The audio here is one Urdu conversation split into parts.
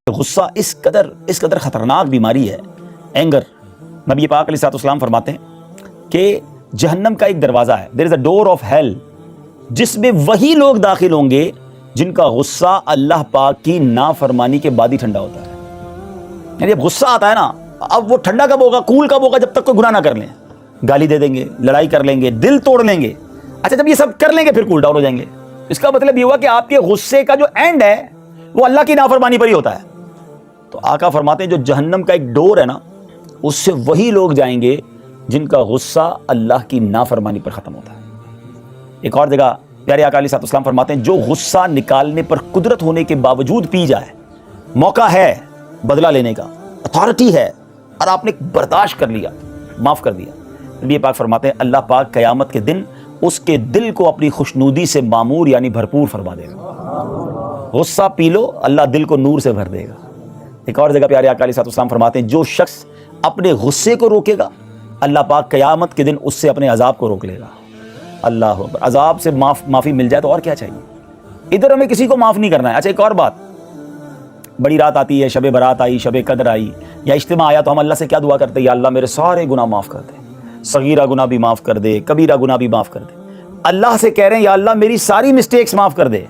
غصہ اس قدر خطرناک بیماری ہے، اینگر. نبی پاک علیہ السلام فرماتے ہیں کہ جہنم کا ایک دروازہ ہے، دیر از اے ڈور آف ہیل، جس میں وہی لوگ داخل ہوں گے جن کا غصہ اللہ پاک کی نافرمانی کے بعد ہی ٹھنڈا ہوتا ہے. یعنی اب غصہ آتا ہے نا، اب وہ ٹھنڈا کب ہوگا، کول کب ہوگا؟ جب تک کوئی گناہ نہ کر لیں، گالی دے دیں گے، لڑائی کر لیں گے، دل توڑ لیں گے. اچھا جب یہ سب کر لیں گے پھر کول ڈاؤن ہو جائیں گے. اس کا مطلب یہ ہوا کہ آپ کے غصے کا جو اینڈ ہے وہ اللہ کی نافرمانی پر ہی ہوتا ہے. تو آقا فرماتے ہیں جو جہنم کا ایک ڈور ہے نا، اس سے وہی لوگ جائیں گے جن کا غصہ اللہ کی نافرمانی پر ختم ہوتا ہے. ایک اور جگہ پیارے آقا علیہ السلام فرماتے ہیں جو غصہ نکالنے پر قدرت ہونے کے باوجود پی جائے، موقع ہے بدلہ لینے کا، اتھارٹی ہے، اور آپ نے برداشت کر لیا، معاف کر دیا، نبی پاک فرماتے ہیں اللہ پاک قیامت کے دن اس کے دل کو اپنی خوشنودی سے معمور یعنی بھرپور فرما دے گا. غصہ پی لو، اللہ دل کو نور سے بھر دے گا. ایک اور جگہ پیارے آقا علیہ السلام فرماتے ہیں جو شخص اپنے غصے کو روکے گا، اللہ پاک قیامت کے دن اس سے اپنے عذاب کو روک لے گا. اللہ اکبر. عذاب سے معافی مل جائے تو اور کیا چاہیے؟ ادھر ہمیں کسی کو معاف نہیں کرنا ہے. اچھا ایک اور بات، بڑی رات آتی ہے، شب برات آئی، شب قدر آئی، یا اجتماع آیا، تو ہم اللہ سے کیا دعا کرتے ہیں؟ یا اللہ میرے سارے گناہ معاف کر دے، صغیرہ گناہ بھی معاف کر دے، کبیرہ گناہ بھی معاف کر دے. اللہ سے کہہ رہے ہیں یا اللہ میری ساری مسٹیکس معاف کر دے.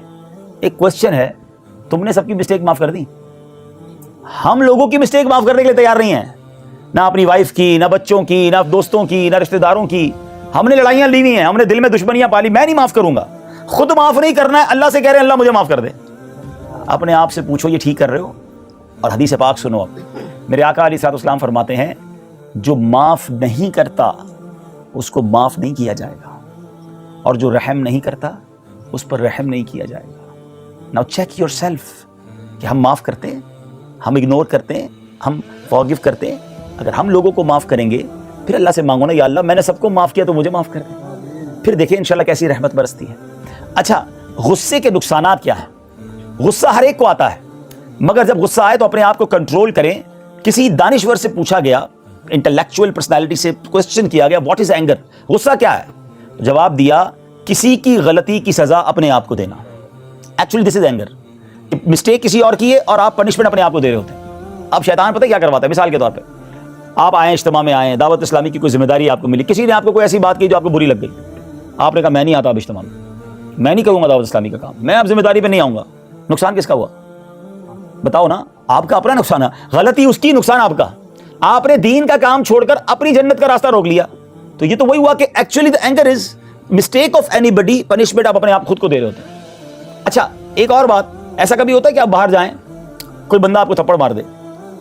ایک کوشچن ہے، تم نے سب کی مسٹیک معاف کر دی؟ ہم لوگوں کی مسٹیک معاف کرنے کے لیے تیار نہیں ہیں، نہ اپنی وائف کی، نہ بچوں کی، نہ دوستوں کی، نہ رشتہ داروں کی. ہم نے لڑائیاں لی ہوئی ہیں، ہم نے دل میں دشمنیاں پالی. میں نہیں معاف کروں گا. خود معاف نہیں کرنا ہے، اللہ سے کہہ رہے ہیں اللہ مجھے معاف کر دے. اپنے آپ سے پوچھو یہ ٹھیک کر رہے ہو؟ اور حدیث پاک سنو. اب میرے آقا علیہ السلام فرماتے ہیں جو معاف نہیں کرتا اس کو معاف نہیں کیا جائے گا، اور جو رحم نہیں کرتا اس پر رحم نہیں کیا جائے گا. ناؤ چیک یور سیلف کہ ہم معاف کرتے ہیں، ہم اگنور کرتے ہیں، ہم فارگیو کرتے ہیں. اگر ہم لوگوں کو معاف کریں گے پھر اللہ سے مانگو نا یا اللہ میں نے سب کو معاف کیا تو مجھے معاف کر دے. پھر دیکھیں انشاءاللہ کیسی رحمت برستی ہے. اچھا غصے کے نقصانات کیا ہیں؟ غصہ ہر ایک کو آتا ہے، مگر جب غصہ آئے تو اپنے آپ کو کنٹرول کریں. کسی دانشور سے پوچھا گیا، انٹلیکچوئل پرسنالٹی سے کوسچن کیا گیا واٹ از اینگر، غصہ کیا ہے؟ جواب دیا کسی کی غلطی کی سزا اپنے آپ کو دینا. Actually this is anger. Mistake کسی اور کی ہے اور آپ پنشمنٹ اپنے آپ کو دے رہے ہوتے ہیں. اب شیطان پتہ کیا کرواتا ہے؟ مثال کے طور پہ آپ آئے اجتماع میں آئے، دعوت اسلامی کی کوئی ذمہ داری آپ کو ملی، کسی نے آپ کو کوئی ایسی بات کی جو آپ کو بری لگ گئی. آپ نے کہا میں نہیں آتا اب اجتماع میں نہیں کروں گا دعوت اسلامی کا کام، میں اب ذمہ داری پہ نہیں آؤں گا. نقصان کس کا ہوا؟ بتاؤ نا. آپ کا اپنا نقصان ہے، غلطی اس کی، نقصان آپ کا. آپ نے دین کا کام چھوڑ کر اپنی جنت کا راستہ روک لیا. تو یہ تو وہی ہوا کہ actually the anger is mistake of anybody, punishment آپ اپنے آپ خود کو دے رہے ہوتے ہیں. اچھا ایک اور بات، ایسا کبھی ہوتا ہے کہ آپ باہر جائیں، کوئی بندہ آپ کو تھپڑ مار دے،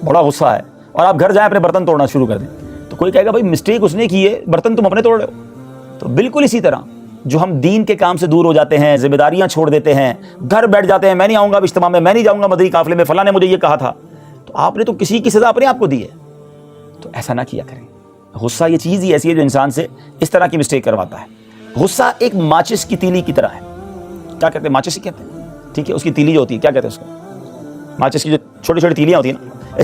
بڑا غصہ ہے، اور آپ گھر جائیں اپنے برتن توڑنا شروع کر دیں، تو کوئی کہے گا بھائی مسٹیک اس نے کی ہے، برتن تم اپنے توڑ رہے ہو. تو بالکل اسی طرح جو ہم دین کے کام سے دور ہو جاتے ہیں، ذمہ داریاں چھوڑ دیتے ہیں، گھر بیٹھ جاتے ہیں، میں نہیں آؤں گا اجتماع میں نہیں جاؤں گا مدنی قافلے میں، فلاں نے مجھے یہ کہا تھا، تو آپ نے تو کسی کی سزا اپنے آپ کو دی ہے. تو ایسا نہ کیا کریں. غصہ یہ چیز ہی ایسی ہے جو انسان سے اس طرح کی مسٹیک کرواتا ہے. غصہ ایک ماچس کی تیلی کی طرح ہے. کیا کہتے ہیں؟ ماچس ہی کہتے ہیں، ٹھیک ہے. اس کی تیلی جو ہوتی ہے کیا کہتے ہیں اس کو؟ ماچس کی جو چھوٹی چھوٹی تیلیاں ہوتی ہیں نا،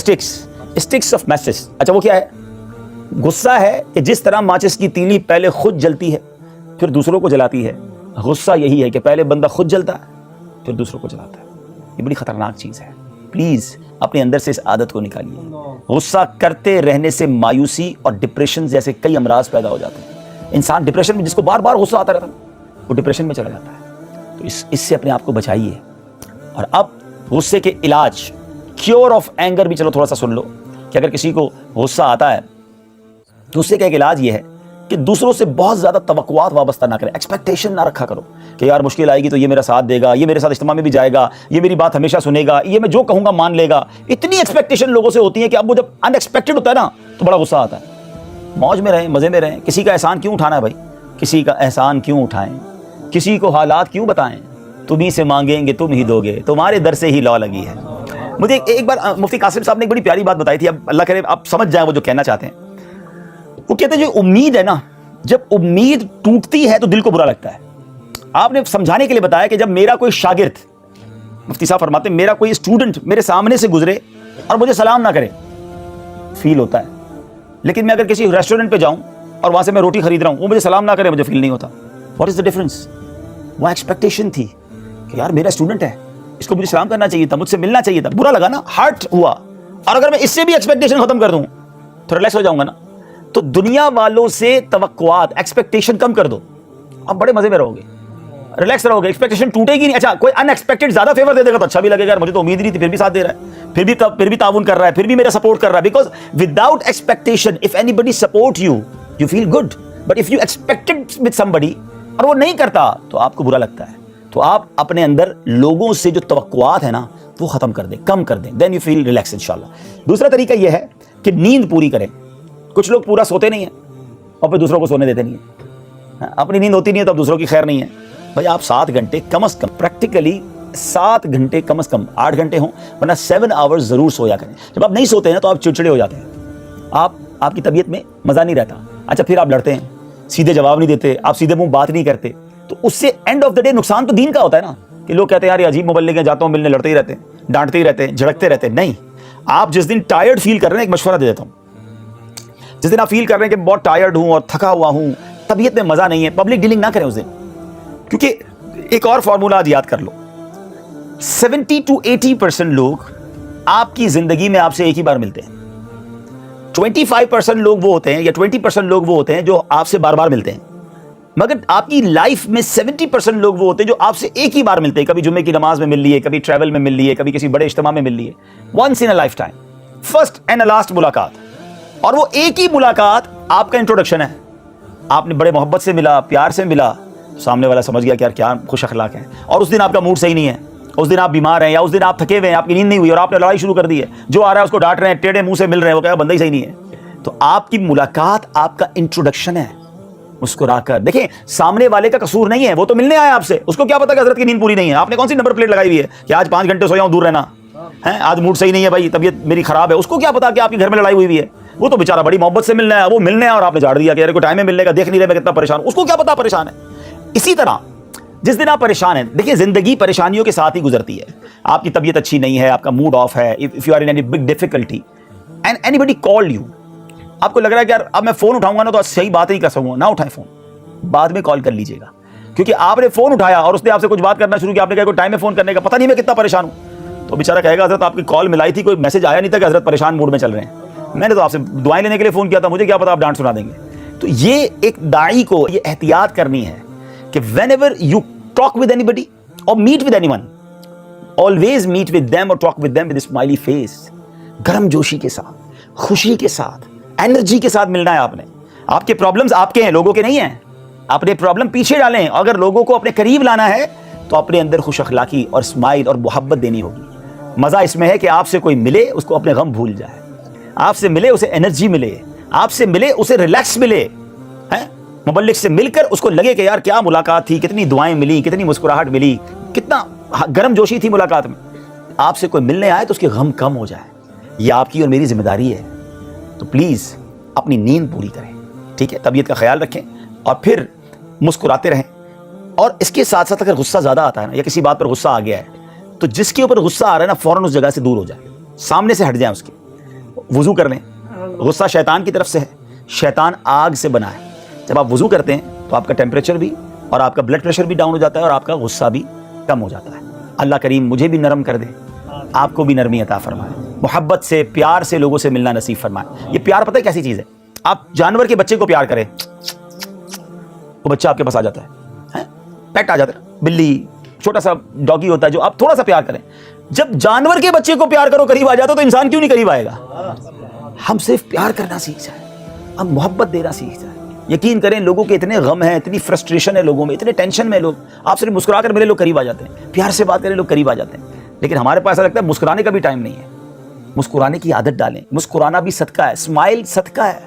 اسٹکس آف میچز. اچھا وہ کیا ہے؟ غصہ ہے کہ جس طرح ماچس کی تیلی پہلے خود جلتی ہے پھر دوسروں کو جلاتی ہے، غصہ یہی ہے کہ پہلے بندہ خود جلتا ہے پھر دوسروں کو جلاتا ہے. یہ بڑی خطرناک چیز ہے. پلیز اپنے اندر سے اس عادت کو نکالیے. غصہ کرتے رہنے سے مایوسی اور ڈپریشن جیسے کئی امراض پیدا ہو جاتے ہیں. انسان ڈپریشن میں، جس کو بار بار غصہ آتا رہتا ہے وہ ڈپریشن میں چلا جاتا ہے. تو اس سے اپنے آپ کو بچائیے. اور اب غصے کے علاج، کیور آف اینگر بھی چلو تھوڑا سا سن لو کہ اگر کسی کو غصہ آتا ہے تو غصے کا ایک علاج یہ ہے کہ دوسروں سے بہت زیادہ توقعات وابستہ نہ کریں، ایکسپیکٹیشن نہ رکھا کرو کہ یار مشکل آئے گی تو یہ میرا ساتھ دے گا، یہ میرے ساتھ اجتماع میں بھی جائے گا، یہ میری بات ہمیشہ سنے گا، یہ میں جو کہوں گا مان لے گا. اتنی ایکسپیکٹیشن لوگوں سے ہوتی ہے کہ اب وہ جب ان ایکسپیکٹڈ ہوتا ہے نا تو بڑا غصہ آتا ہے. موج میں رہیں، مزے میں رہیں. کسی کا احسان کیوں اٹھانا ہے بھائی؟ کسی کا احسان کیوں اٹھائیں؟ کسی کو حالات کیوں بتائیں؟ تم ہی سے مانگیں گے تم ہی دو گے، تمہارے در سے ہی لا لگی ہے. مجھے ایک بار مفتی قاسم صاحب نے ایک بڑی پیاری بات بتائی تھی، اب اللہ کرے آپ سمجھ جائیں وہ جو کہنا چاہتے ہیں. وہ کہتے ہیں جو امید ہے نا، جب امید ٹوٹتی ہے تو دل کو برا لگتا ہے. آپ نے سمجھانے کے لیے بتایا کہ جب میرا کوئی شاگرد، مفتی صاحب فرماتے ہیں میرا کوئی اسٹوڈنٹ میرے سامنے سے گزرے اور مجھے سلام نہ کرے، فیل ہوتا ہے. لیکن میں اگر کسی ریسٹورنٹ پہ جاؤں اور وہاں سے میں روٹی خرید رہا ہوں، وہ مجھے سلام نہ کرے، مجھے فیل نہیں ہوتا. What is the difference? وہ ایکسپیکٹیشن تھی کہ یار میرا اسٹوڈنٹ ہے، اس کو مجھے سلام کرنا چاہیے تھا, مجھ سے ملنا چاہیے تھا, برا لگا نا, ہرٹ ہوا, اور اگر میں اس سے بھی ایکسپیکٹیشن ختم کر دوں تو ریلیکس ہو جاؤں گا نا. تو دنیا والوں سے توقعات, ایکسپیکٹیشن کم کر دو, اب بڑے مزے میں رہو گے, ریلیکس رہو گے, ایکسپیکٹیشن ٹوٹے گی نہیں. اچھا کوئی ان ایکسپیکٹڈ زیادہ فیور دے دے گا تو اچھا بھی لگے گا, مجھے تو امید نہیں تھی, پھر بھی ساتھ دے رہا ہے, پھر بھی تعاون کر رہا ہے, پھر بھی میرا سپورٹ کر رہا ہے. Because without expectation of anybody support you you feel good, but if you expected with somebody اور وہ نہیں کرتا تو آپ کو برا لگتا ہے. تو آپ اپنے اندر لوگوں سے جو توقعات ہیں نا وہ ختم کر دیں, کم کر دیں, دین یو فیل ریلیکس انشاءاللہ. دوسرا طریقہ یہ ہے کہ نیند پوری کریں. کچھ لوگ پورا سوتے نہیں ہیں اور پھر دوسروں کو سونے دیتے نہیں ہیں. اپنی نیند ہوتی نہیں ہے تو اب دوسروں کی خیر نہیں ہے. بھائی آپ 7 گھنٹے کم از کم, پریکٹیکلی 7 گھنٹے کم از کم, 8 گھنٹے ہوں ورنہ 7 آورز ضرور سویا کریں. جب آپ نہیں سوتے ہیں تو آپ چڑچڑے ہو جاتے ہیں, آپ کی طبیعت میں مزہ نہیں رہتا. اچھا پھر آپ لڑتے ہیں, سیدھے جواب نہیں دیتے, آپ سیدھے منہ بات نہیں کرتے, تو اس سے اینڈ آف دا ڈے نقصان تو دین کا ہوتا ہے نا. کہ لوگ کہتے ہیں یار یہ عجیب مبلغ ہیں, جاتا ہوں ملنے, لڑتے ہی رہتے ہیں, ڈانٹتے ہی رہتے ہیں, جھڑکتے رہتے ہیں. نہیں, آپ جس دن ٹائرڈ فیل کر رہے ہیں, ایک مشورہ دے دیتا ہوں, جس دن آپ فیل کر رہے ہیں کہ بہت ٹائرڈ ہوں اور تھکا ہوا ہوں, طبیعت میں مزہ نہیں ہے, پبلک ڈیلنگ نہ کریں اس دن. کیونکہ ایک اور فارمولہ آج یاد کر لو, 70 to 80% لوگ آپ کی زندگی میں آپ سے ایک ہی بار ملتے ہیں. 25% لوگ وہ ہوتے ہیں یا 20% لوگ وہ ہوتے ہیں جو آپ سے بار بار ملتے ہیں. مگر آپ کی لائف میں 70% لوگ وہ ہوتے ہیں جو آپ سے ایک ہی بار ملتے ہیں. کبھی جمعے کی نماز میں مل لیے, کبھی ٹریول میں مل لیے, کبھی کسی بڑے اجتماع میں مل لیے. Once in a lifetime, first and last ملاقات. اور وہ ایک ہی ملاقات آپ کا انٹروڈکشن ہے. آپ نے بڑے محبت سے ملا, پیار سے ملا, سامنے والا سمجھ گیا کہ یار کیا خوش اخلاق ہیں, اور اس دن آپ کا موڈ صحیح نہیں ہے, اس دن آپ بیمار ہیں, یا اس دن آپ تھکے ہوئے ہیں, آپ کی نیند نہیں ہوئی اور آپ نے لڑائی شروع کر دی ہے, جو آ رہا ہے اس کو ڈانٹ رہے ہیں, ٹیڑھے منہ سے مل رہے ہیں, وہ کہا بندہ ہی صحیح نہیں ہے. تو آپ کی ملاقات آپ کا انٹروڈکشن ہے. مسکرا کر دیکھیں, سامنے والے کا قصور نہیں ہے, وہ تو ملنے آیا آپ سے, اس کو کیا پتا کہ حضرت کی نیند پوری نہیں ہے. آپ نے کون سی نمبر پلیٹ لگائی ہوئی ہے کہ آج 5 گھنٹے سویا ہوں, دور رہنا ہے, آج موڈ صحیح نہیں ہے بھائی, طبیعت میری خراب ہے. اس کو کیا پتا کہ آپ کے گھر میں لڑائی ہوئی ہے. وہ تو بیچارہ بڑی محبت سے ملنا ہے, وہ ملنے ہے اور آپ نے جھاڑ دیا کہ یار کو ٹائم میں ملنے کا, دیکھ نہیں رہے میں کتنا پریشان ہوں. اس کو کیا پتا پریشان ہے. اسی طرح جس دن آپ پریشان ہیں, دیکھیں زندگی پریشانیوں کے ساتھ ہی گزرتی ہے. آپ کی طبیعت اچھی نہیں ہے, آپ کا موڈ آف ہے, if you are in any big difficulty and anybody called you, آپ کو لگ رہا ہے کہ یار اب میں فون اٹھاؤں گا نا تو صحیح بات نہیں کر سکوں گا, نہ اٹھائیں فون, بعد میں کال کر لیجیے گا. کیونکہ آپ نے فون اٹھایا اور اس نے آپ سے کچھ بات کرنا شروع کیا, آپ نے کہا کوئی ٹائم میں فون کرنے کا, پتہ نہیں میں کتنا پریشان ہوں, تو بیچارہ کہے گا حضرت آپ کی کال ملائی تھی, کوئی میسج آیا نہیں تھا کہ حضرت پریشان موڈ میں چل رہے ہیں, میں نے تو آپ سے دعائیں لینے کے لیے فون کیا تھا, مجھے کیا پتا آپ ڈانٹ سنا دیں گے. تو یہ ایک داعی کو یہ احتیاط کرنی ہے کہ whenever you talk with anybody اور meet with anyone, always meet with them اور talk with them with smiley face. گرم جوشی کے ساتھ, خوشی کے ساتھ, انرجی کے ساتھ ملنا ہے آپ نے. آپ کے پرابلمز آپ کے ہیں, لوگوں کے نہیں ہیں. اپنے پرابلم پیچھے ڈالیں, اگر لوگوں کو اپنے قریب لانا ہے تو اپنے اندر خوش اخلاقی اور اسمائل اور محبت دینی ہوگی. مزہ اس میں ہے کہ آپ سے کوئی ملے اس کو اپنے غم بھول جائے, آپ سے ملے اسے انرجی ملے, آپ سے ملے اسے ریلیکس ملے. مبلغ سے مل کر اس کو لگے کہ یار کیا ملاقات تھی, کتنی دعائیں ملی, کتنی مسکراہٹ ملی, کتنا گرم جوشی تھی ملاقات میں. آپ سے کوئی ملنے آئے تو اس کے غم کم ہو جائے. یہ آپ کی اور میری ذمہ داری ہے. تو پلیز اپنی نیند پوری کریں, ٹھیک ہے, طبیعت کا خیال رکھیں اور پھر مسکراتے رہیں. اور اس کے ساتھ ساتھ اگر غصہ زیادہ آتا ہے نا, یا کسی بات پر غصہ آ گیا ہے, تو جس کے اوپر غصہ آ رہا ہے نا فوراً اس جگہ سے دور ہو جائے, سامنے سے ہٹ جائیں اس کے, وضو کر لیں. غصہ شیطان کی طرف سے ہے, شیطان آگ سے بنا ہے. جب آپ وضو کرتے ہیں تو آپ کا ٹیمپریچر بھی اور آپ کا بلڈ پریشر بھی ڈاؤن ہو جاتا ہے اور آپ کا غصہ بھی کم ہو جاتا ہے. اللہ کریم مجھے بھی نرم کر دے, آپ کو بھی نرمی عطا فرمائے, محبت سے پیار سے لوگوں سے ملنا نصیب فرمائے. یہ پیار پتہ ہے کیسی چیز ہے, آپ جانور کے بچے کو پیار کریں, وہ بچہ آپ کے پاس آ جاتا ہے, پیٹ آ جاتا ہے, بلی چھوٹا سا ڈاگی ہوتا ہے جو آپ تھوڑا سا پیار کریں. جب جانور کے بچے کو پیار کرو قریب آ جاتا تو انسان کیوں نہیں قریب آئے گا. ہم صرف پیار کرنا سیکھ جائیں, ہم محبت دینا سیکھ جائیں. یقین کریں لوگوں کے اتنے غم ہیں, اتنی فرسٹریشن ہے لوگوں میں, اتنے ٹینشن میں لوگ, آپ صرف مسکرا کر ملے لوگ قریب آ جاتے ہیں, پیار سے بات کریں لوگ قریب آ جاتے ہیں. لیکن ہمارے پاس ایسا لگتا ہے مسکرانے کا بھی ٹائم نہیں ہے. مسکرانے کی عادت ڈالیں, مسکرانا بھی صدقہ ہے, اسمائل صدقہ ہے.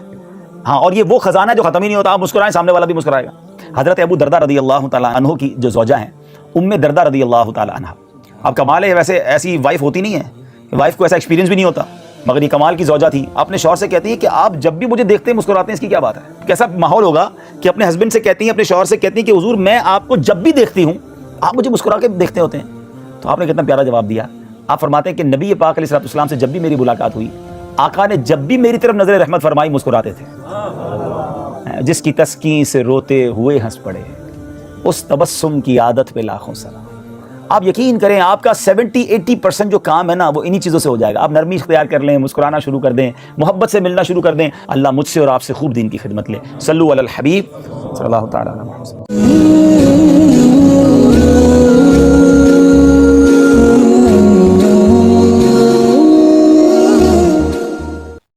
ہاں, اور یہ وہ خزانہ ہے جو ختم ہی نہیں ہوتا. آپ مسکرائیں سامنے والا بھی مسکرائے گا. حضرت ابو دردہ رضی اللہ تعالیٰ عنہ کی جو زوجہ ہیں, ام دردہ رضی اللہ تعالیٰ عنہ, اب کمال ہے ویسے ایسی وائف ہوتی نہیں ہے کہ وائف کو ایسا ایکسپیرینس بھی نہیں ہوتا, مگر یہ کمال کی زوجہ تھی. اپنے شوہر سے کہتی ہیں کہ آپ جب بھی مجھے دیکھتے ہیں مسکراتے ہیں, اس کی کیا بات ہے. کیسا ماحول ہوگا کہ اپنے ہسبینڈ سے کہتی ہیں, اپنے شوہر سے کہتی ہیں کہ حضور میں آپ کو جب بھی دیکھتی ہوں آپ مجھے مسکرا کے دیکھتے ہوتے ہیں. تو آپ نے کتنا پیارا جواب دیا. آپ فرماتے ہیں کہ نبی پاک علیہ السلام سے جب بھی میری ملاقات ہوئی, آقا نے جب بھی میری طرف نظر رحمت فرمائی مسکراتے تھے. جس کی تسکین سے روتے ہوئے ہنس پڑے, اس تبسم کی عادت پہ لاکھوں سلام. آپ یقین کریں آپ کا 70-80% جو کام ہے نا وہ انہی چیزوں سے ہو جائے گا. آپ نرمی اختیار کر لیں, مسکرانا شروع کر دیں, محبت سے ملنا شروع کر دیں, اللہ مجھ سے اور آپ سے خوب دین کی خدمت لے. صلو علی الحبیب صلی اللہ تعالیٰ علیہ وسلم.